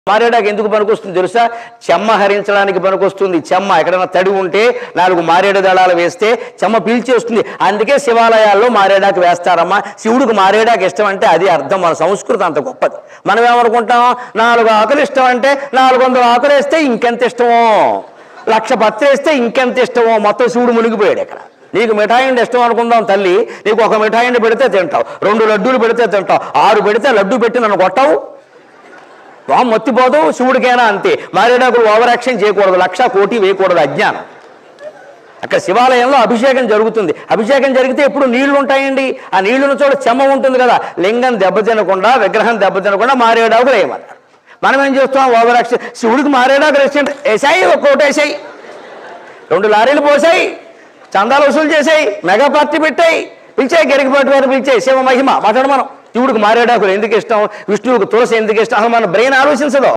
మారేడాకు ఎందుకు పనికొస్తుంది తెలుసా? చెమ్మ హరించడానికి పనికొస్తుంది. చెమ్మ ఎక్కడైనా తడి ఉంటే 4 మారేడు దళాలు వేస్తే చెమ్మ పీల్చేస్తుంది. అందుకే శివాలయాల్లో మారేడాకు వేస్తారమ్మా. శివుడికి మారేడాకు ఇష్టం అంటే అది అర్థం. మన సంస్కృతి అంత గొప్పది. మనం ఏమనుకుంటాం, 4 ఆకులు ఇష్టం అంటే 400 ఆకులు వేస్తే ఇంకెంత ఇష్టమో, 1,00,000 పత్తి వేస్తే ఇంకెంత ఇష్టమో. మొత్తం శివుడు మునిగిపోయాడు ఇక్కడ. నీకు మిఠాయిండి ఇష్టం అనుకుందాం తల్లి, నీకు 1 మిఠాయిండి పెడితే తింటావు, 2 లడ్డూలు పెడితే తింటావు, 6 పెడితే లడ్డు పెట్టి నన్ను కొట్టావు, మొత్తిపోదు. శివుడికైనా అంతే. మారేడాకులు ఓవర్ యాక్షన్ చేయకూడదు, 1,00,000 కోటి వేయకూడదు, అజ్ఞానం. అక్కడ శివాలయంలో అభిషేకం జరుగుతుంది. అభిషేకం జరిగితే ఎప్పుడు నీళ్లు ఉంటాయండి. ఆ నీళ్లున్న చోట చెమ్మ ఉంటుంది కదా. లింగం దెబ్బతినకుండా, విగ్రహం దెబ్బతినకుండా మారేడాకులు వేయమన్నారు. మనం ఏం చేస్తాం, ఓవర్ యాక్షన్. శివుడికి మారేడాకులు వేసాయి, 1 కోటి వేసాయి, 2 లారీలు పోసాయి, చందాలు వసూలు చేసాయి, మెగా పార్టీ పెట్టాయి, పిలిచాయి, గరికపాటి వారు పిలిచాయి. శివ మహిమ మాట్లాడు మనం. శివుడికి మారేడాకులు ఎందుకు ఇష్టం, విష్ణువుకి తులసి ఎందుకు ఇష్టం, అసలు మన బ్రెయిన్ ఆలోచించదు.